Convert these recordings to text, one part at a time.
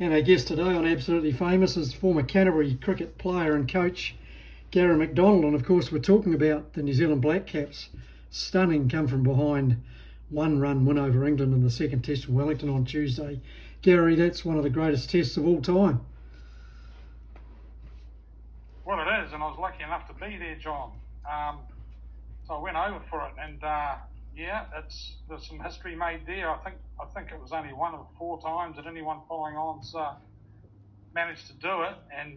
And our guest today on Absolutely Famous is former Canterbury cricket player and coach Gary McDonald. And of course, we're talking about the New Zealand Black Caps. Stunning come from behind 1-run win over England in the second test in Wellington on Tuesday. Gary, that's one of the greatest tests of all time. Well, it is, and I was lucky enough to be there, John. So I went over for it, and there's some history made there. I think it was only one of 4 times that anyone following on's managed to do it, and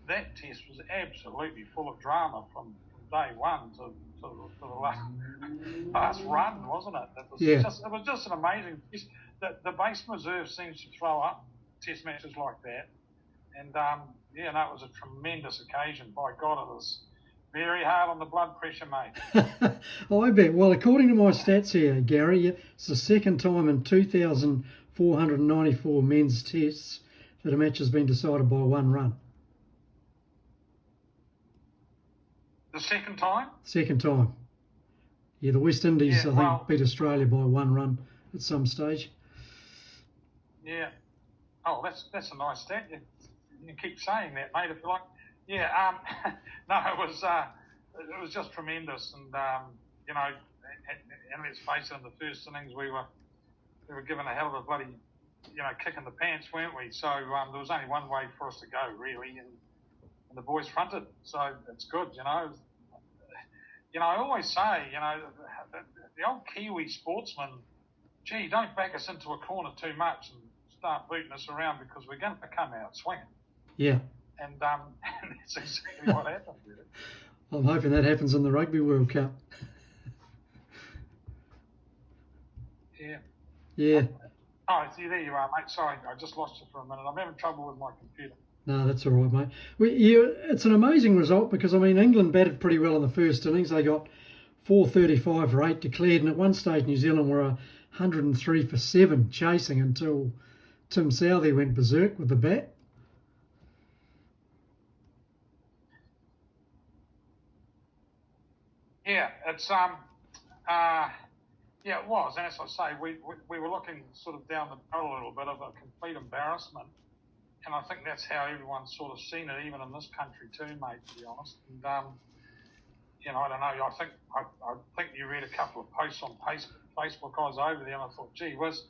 that test was absolutely full of drama from day one to the last run, wasn't it? It was just an amazing test. The Basin Reserve seems to throw up test matches like that, and it was a tremendous occasion. By God, it was very hard on the blood pressure, mate. I bet. Well, according to my stats here, Gary, it's the second time in 2,494 men's tests that a match has been decided by 1 run. The second time? Second time. Yeah, the West Indies, I think, beat Australia by 1 run at some stage. Yeah. Oh, that's a nice stat. You can keep saying that, mate, if you like. Yeah. No, it was just tremendous, and and let's face it, in the first innings we were given a hell of a bloody kick in the pants, weren't we? So there was only one way for us to go, really, and the boys fronted. So it's good, I always say, the old Kiwi sportsman, gee, don't back us into a corner too much and start booting us around, because we're going to come out swinging. Yeah. And that's exactly what happened, really. I'm hoping that happens in the Rugby World Cup. Yeah. Yeah. Oh, see, there you are, mate. Sorry, I just lost you for a minute. I'm having trouble with my computer. No, that's all right, mate. It's an amazing result because, England batted pretty well in the first innings. They got 435 for 8 declared, and at one stage New Zealand were 103 for 7 chasing until Tim Southey went berserk with the bat. Yeah, it's it was, and as I say, we were looking sort of down the barrel a little bit of a complete embarrassment, and I think that's how everyone's sort of seen it, even in this country too, mate. To be honest, and I don't know. I think you read a couple of posts on Facebook. I was over there, and I thought, gee whiz.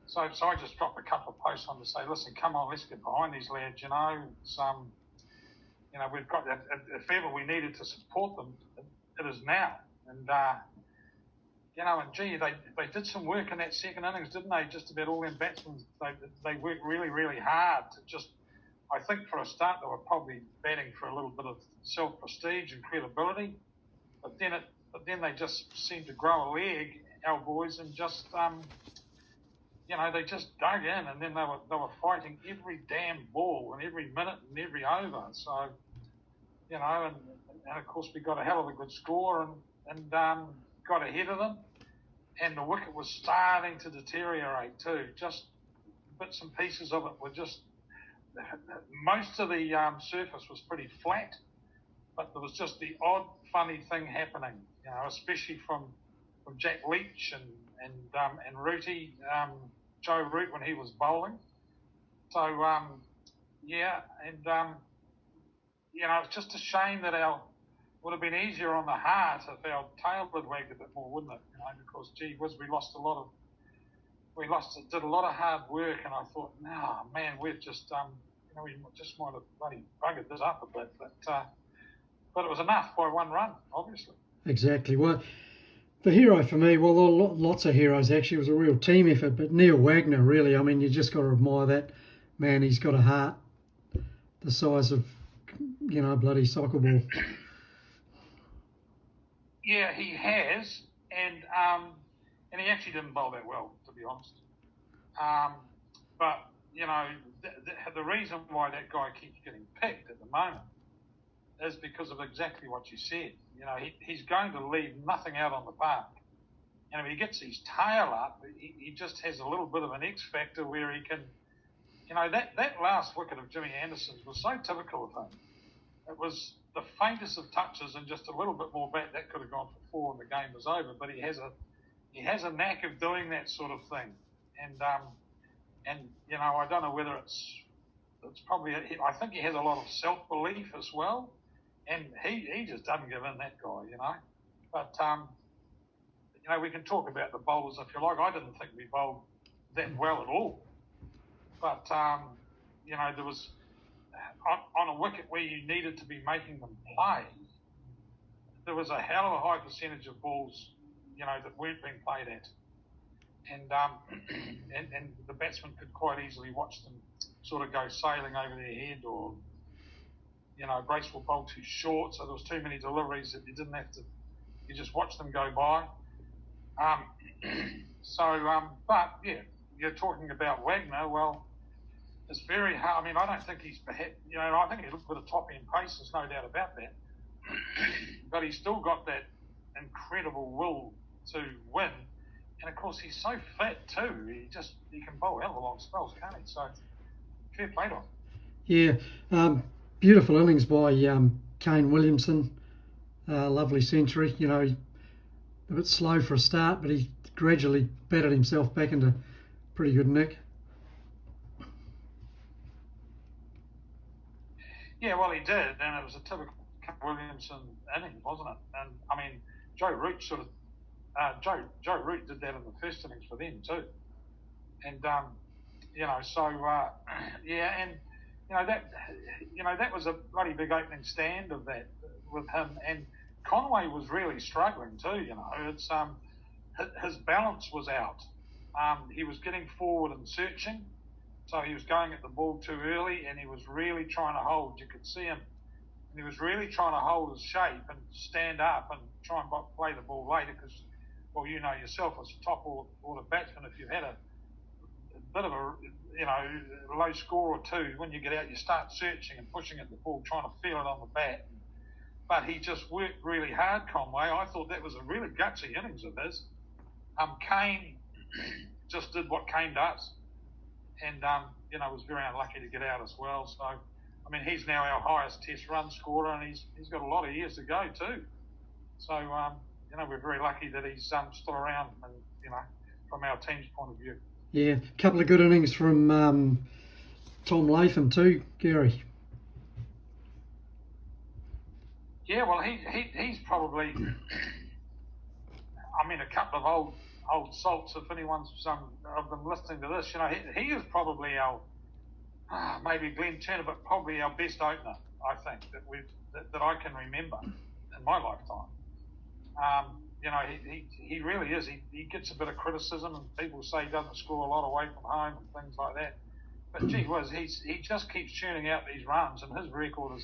So I just dropped a couple of posts on to say, listen, come on, let's get behind these lads. It's we've got that. If ever we needed to support them, it is now. And and gee, they did some work in that second innings, didn't they? Just about all them batsmen, they worked really, really hard to just. I think for a start they were probably batting for a little bit of self-prestige and credibility, but then they just seemed to grow a leg, our boys, and just they just dug in, and then they were fighting every damn ball and every minute and every over. So and of course we got a hell of a good score and got ahead of them, and the wicket was starting to deteriorate too. Just bits and pieces of it were just. Most of the surface was pretty flat, but there was just the odd funny thing happening, especially from Jack Leach and Rooty, Joe Root when he was bowling. So it's just a shame that would have been easier on the heart if our tail had wagged a bit more, wouldn't it? Because gee whiz, we did a lot of hard work, and I thought, no, man, we've just, we just might have bloody buggered this up a bit, but it was enough by 1 run, obviously. Exactly. Well, the hero for me, well, lots of heroes actually. It was a real team effort, but Neil Wagner, really, you just got to admire that man. He's got a heart the size of, bloody soccer ball. Yeah, he has, and he actually didn't bowl that well, to be honest. But the reason why that guy keeps getting picked at the moment is because of exactly what you said. He's going to leave nothing out on the park. And if he gets his tail up, he just has a little bit of an X factor where he can. That last wicket of Jimmy Anderson's was so typical of him. It was the faintest of touches and just a little bit more bat, that could have gone for 4 and the game was over. But he has a knack of doing that sort of thing. And And I don't know whether it's probably. I think he has a lot of self-belief as well, and he just doesn't give in, that guy. But we can talk about the bowlers if you like. I didn't think we bowled that well at all. But there was on a wicket where you needed to be making them play, there was a hell of a high percentage of balls, that weren't being played at, and the batsmen could quite easily watch them sort of go sailing over their head, or brace will bowl too short, so there was too many deliveries that you didn't have to. You just watched them go by. But yeah, you're talking about Wagner. Well, it's very hard. I mean, I don't think he's, I think he's a little bit of top end pace. There's no doubt about that. But he's still got that incredible will to win, and of course he's so fit too. He can bowl hell of a long spells, can't he? So fair play to him. Yeah, beautiful innings by Kane Williamson. Lovely century. A bit slow for a start, but he gradually batted himself back into pretty good nick. Yeah, well, he did, and it was a typical Williamson inning, wasn't it? And I mean, Joe Root Joe Root did that in the first innings for them too. And that was a bloody big opening stand of that with him. And Conway was really struggling too. It's his balance was out. He was getting forward and searching, so he was going at the ball too early, and he was really trying to hold. You could see him, and he was really trying to hold his shape and stand up and try and play the ball later. Because, well, yourself as a top order batsman, if you've had a bit of a low score or two, when you get out, you start searching and pushing at the ball, trying to feel it on the bat. But he just worked really hard, Conway. I thought that was a really gutsy innings of his. Kane just did what Kane does, and was very unlucky to get out as well. So, I mean, he's now our highest Test run scorer, and he's got a lot of years to go too. So, we're very lucky that he's still around, and from our team's point of view. Yeah, a couple of good innings from Tom Latham too, Gary. Yeah, well, he's probably. I mean, a couple of old salts. If anyone's of them listening to this, he is probably our maybe Glenn Turner, but probably our best opener. I think that I can remember in my lifetime. He really is. He gets a bit of criticism, and people say he doesn't score a lot away from home and things like that. But gee whiz, he just keeps churning out these runs, and his record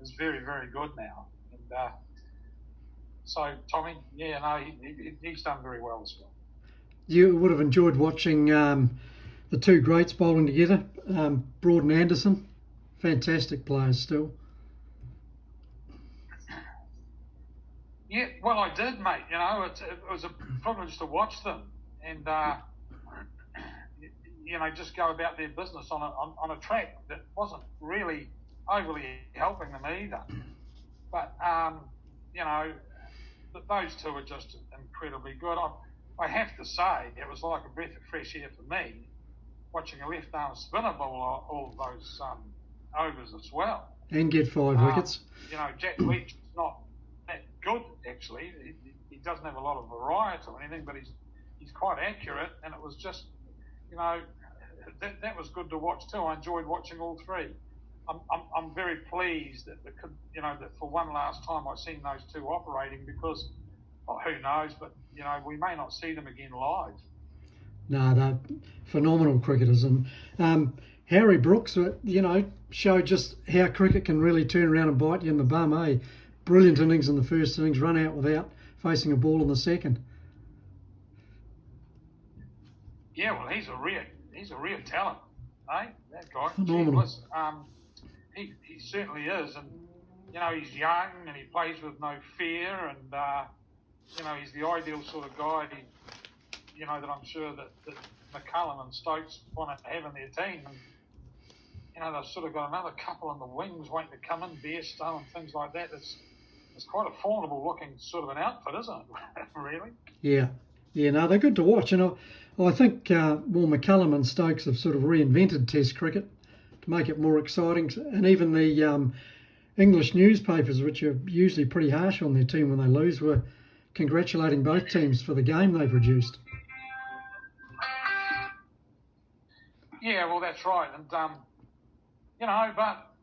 is very, very good now. And so Tommy, he's done very well as well. You would have enjoyed watching the two greats bowling together, Broad and Anderson. Fantastic players still. Yeah, well, I did, mate. It was a privilege to watch them, and just go about their business on a track that wasn't really overly helping them either. But those two are just incredibly good. I have to say, it was like a breath of fresh air for me watching a left-arm spinner bowl all of those overs as well. And get 5 wickets. Jack Leach is not that good, actually. He doesn't have a lot of variety or anything, but he's quite accurate, and it was just, that was good to watch too. I enjoyed watching all three. I'm very pleased that that for one last time I've seen those two operating, because who knows, but we may not see them again live. No, they're phenomenal cricketers, and Harry Brooks, showed just how cricket can really turn around and bite you in the bum. Brilliant innings in the first innings, run out without facing a ball in the second. Yeah, well, he's a real talent, that guy. Phenomenal. He certainly is, and he's young and he plays with no fear, and he's the ideal sort of guy that I'm sure that McCullum and Stokes want to have in their team. And they've sort of got another couple in the wings waiting to come in, Bairstow and things like that. It's quite a formidable looking sort of an outfit, isn't it? Really? Yeah, Yeah, no, they're good to watch. And I think, McCullum and Stokes have sort of reinvented Test cricket to make it more exciting. And even the English newspapers, which are usually pretty harsh on their team when they lose, were congratulating both teams for the game they produced. Yeah, well, that's right. And, but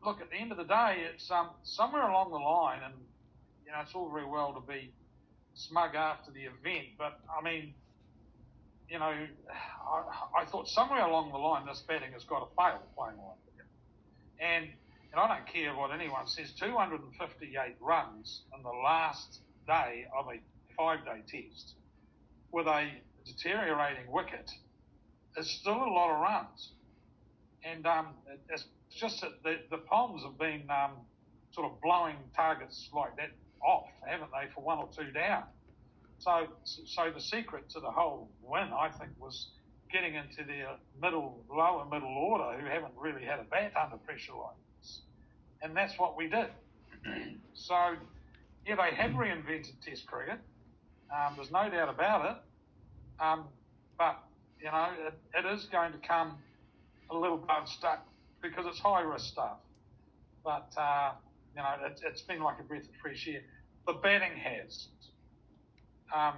look, at the end of the day, it's somewhere along the line, and, it's all very well to be smug after the event, but, I mean, I thought somewhere along the line this batting has got to fail playing like cricket. And I don't care what anyone says, 258 runs in the last day of a 5-day test with a deteriorating wicket is still a lot of runs. And it's just that the Poms have been sort of blowing targets like that off, haven't they, for 1 or 2 down. So the secret to the whole win, I think, was getting into their lower middle order who haven't really had a bat under pressure like this. And that's what we did. So, yeah, they have reinvented Test cricket. There's no doubt about it. But, it is going to come a little bit unstuck because it's high-risk stuff. But, it's been like a breath of fresh air. The batting has. I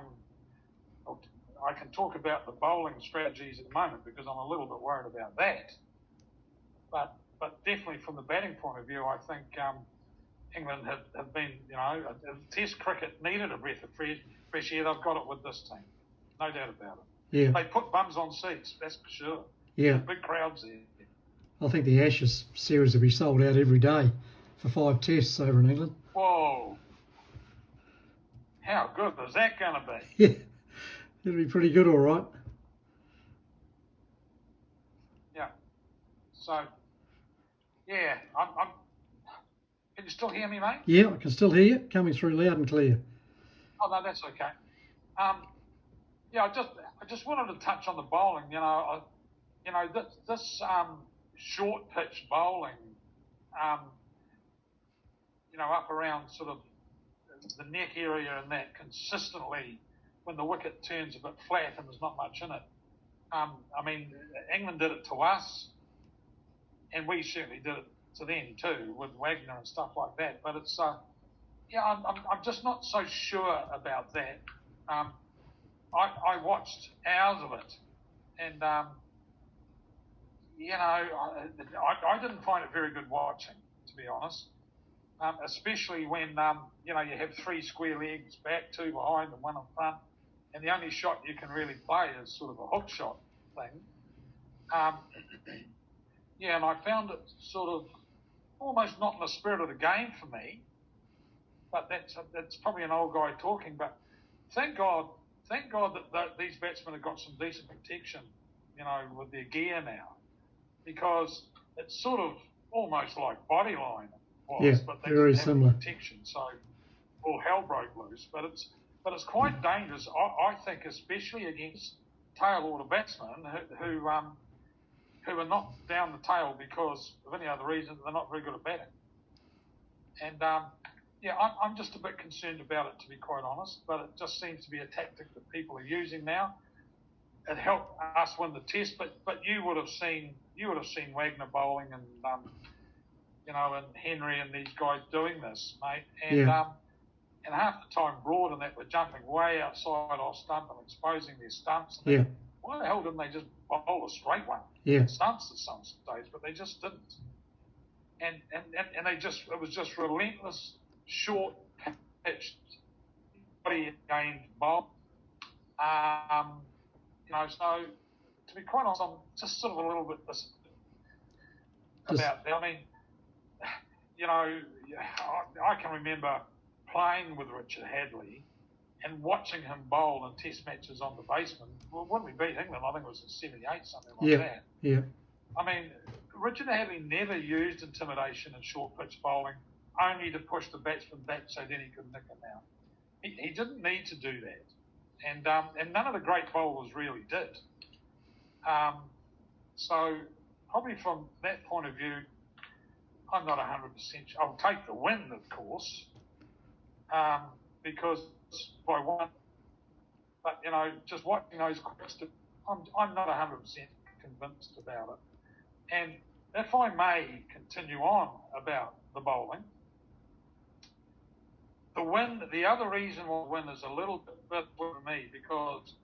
can talk about the bowling strategies at the moment because I'm a little bit worried about that. But definitely from the batting point of view, I think England have been, if Test cricket needed a breath of fresh air, they've got it with this team. No doubt about it. Yeah. They put bums on seats, that's for sure. Yeah. Big crowds there. I think the Ashes series will be sold out every day for 5 tests over in England. Whoa. How good is that going to be? Yeah. It'll be pretty good, all right. Yeah. So, yeah, I'm. Can you still hear me, mate? Yeah, I can still hear you, coming through loud and clear. Oh no, that's okay. I just wanted to touch on the bowling. This short pitch bowling, up around sort of the neck area and that consistently when the wicket turns a bit flat and there's not much in it. England did it to us, and we certainly did it to them too with Wagner and stuff like that. But it's, I'm just not so sure about that. I watched hours of it, and I didn't find it very good watching, to be honest. Especially when you have 3 square legs back, 2 behind and 1 in front, and the only shot you can really play is sort of a hook shot thing. And I found it sort of almost not in the spirit of the game for me. But that's probably an old guy talking. But thank God that these batsmen have got some decent protection, with their gear now, because it's sort of almost like bodyline. Yeah, but they very didn't have similar. protection, so all hell broke loose. But it's quite dangerous, I think, especially against tail order batsmen who are not down the tail because of any other reason. They're not very good at batting. And I'm just a bit concerned about it, to be quite honest. But it just seems to be a tactic that people are using now. It helped us win the test, but you would have seen Wagner bowling and and Henry and these guys doing this, mate. And and half the time Broad and that were jumping way outside off stump and exposing their stumps. And why the hell didn't they just bowl a straight one? Yeah. Stumps at some stage, but they just didn't. And it was just relentless, short pitched, body gained bowl. So to be quite honest, I'm just sort of a little bit about that. I can remember playing with Richard Hadley and watching him bowl in test matches on the Basin. Well, when we beat England, I think it was in 78, something like that. Yeah. Richard Hadley never used intimidation in short pitch bowling, only to push the batsman back so then he could nick him out. He didn't need to do that. And none of the great bowlers really did. So probably from that point of view, I'm not 100% sure. I'll take the win, of course, because by one But, you know, just watching those quicks, I'm not 100% convinced about it. And if I may continue on about the bowling, the other reason why the win is a little bit for me, because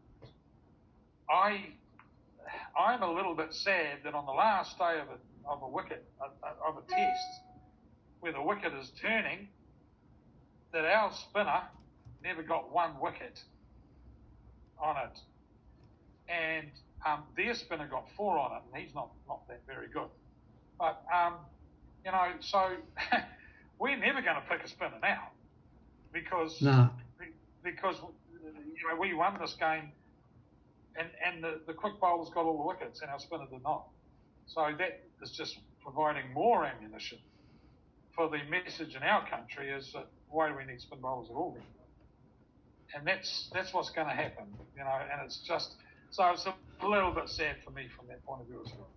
I'm a little bit sad that on the last day of a wicket, of a test, where the wicket is turning, that our spinner never got one wicket on it. And their spinner got 4 on it, and he's not that very good. But, you know, so we're never going to pick a spinner now because you know, we won this game and the quick bowlers got all the wickets and our spinner did not. So that is just providing more ammunition for the message in our country is that why do we need spin bowlers at all? And that's what's going to happen, you know, and it's just, so it's a little bit sad for me from that point of view as well.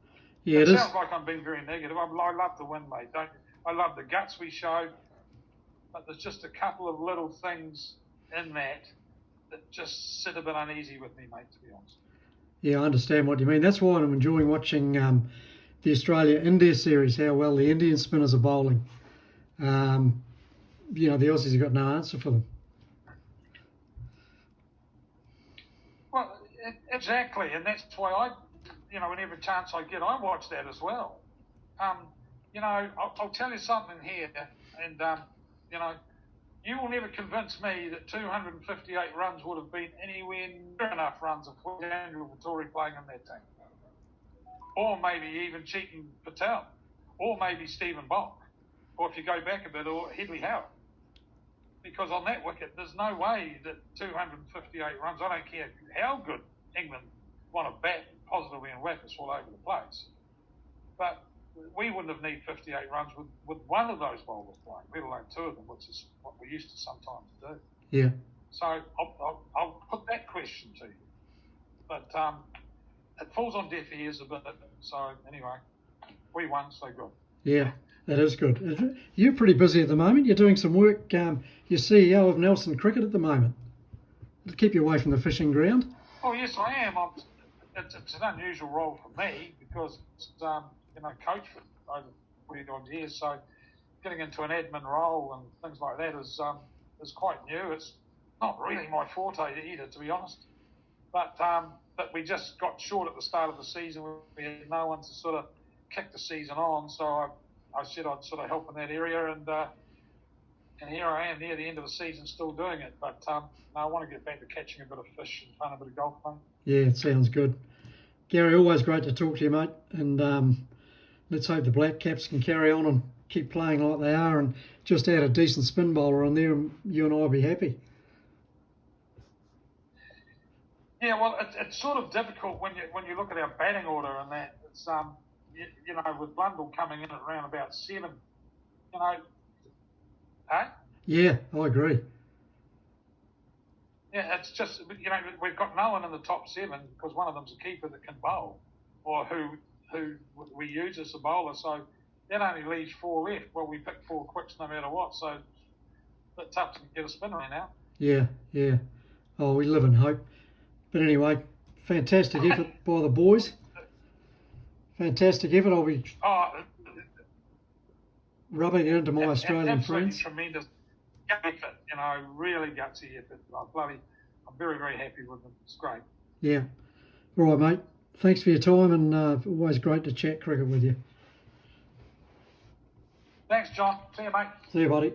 Yeah, it sounds like I'm being very negative. I love the win, mate. I love the guts we showed, but there's just a couple of little things in that just sit a bit uneasy with me, mate, to be honest. Yeah, I understand what you mean. That's why I'm enjoying watching the Australia-India series, how well the Indian spinners are bowling. You know, the Aussies have got no answer for them. Well, exactly, and that's why you know, whenever chance I get, I watch that as well. You know, I'll tell you something here, and, you know, you will never convince me that 258 runs would have been anywhere near enough runs if we had Andrew Vittori playing in that team. Or maybe even Chetan Patel, or maybe Stephen Bock, or if you go back a bit, or Headley Howard. Because on that wicket, there's no way that 258 runs, I don't care how good England want to bat positively and whack us all over the place. But we wouldn't have needed 58 runs with one of those bowlers playing, let alone 2 of them, which is what we used to sometimes do. Yeah. So I'll put that question to you. But it falls on deaf ears a bit. So anyway, we won, so good. Yeah, that is good. You're pretty busy at the moment. You're doing some work. You're CEO of Nelson Cricket at the moment. To keep you away from the fishing ground. Oh, yes, I am. It's an unusual role for me because, you know, coach for over 40 odd years. So getting into an admin role and things like that is quite new. It's not really my forte either, to be honest. But we just got short at the start of the season. We had no one to sort of kick the season on. So I said I'd sort of help in that area. And here I am near the end of the season still doing it. But I want to get back to catching a bit of fish and playing a bit of golf, mate. Yeah, it sounds good. Gary, always great to talk to you, mate. And let's hope the Black Caps can carry on and keep playing like they are and just add a decent spin bowler on there and you and I will be happy. Yeah, well, it's sort of difficult when you look at our batting order and that. It's, you know, with Blundell coming in at around about 7, you know, hey? Yeah, I agree. Yeah, it's just, you know, we've got no one in the top 7 because one of them's a keeper that can bowl or who we use as a bowler. So that only leaves 4 left. Well, we pick 4 quicks no matter what. So it's tough to get a spinner in now. Yeah. Oh, we live in hope. But anyway, fantastic effort by the boys. Fantastic effort. I'll be rubbing it into my Australian friends. Tremendous effort, you know, really gutsy effort. I'm very, very happy with them. It's great. Yeah. All right, mate. Thanks for your time and always great to chat cricket with you. Thanks, John. See you, mate. See you, buddy.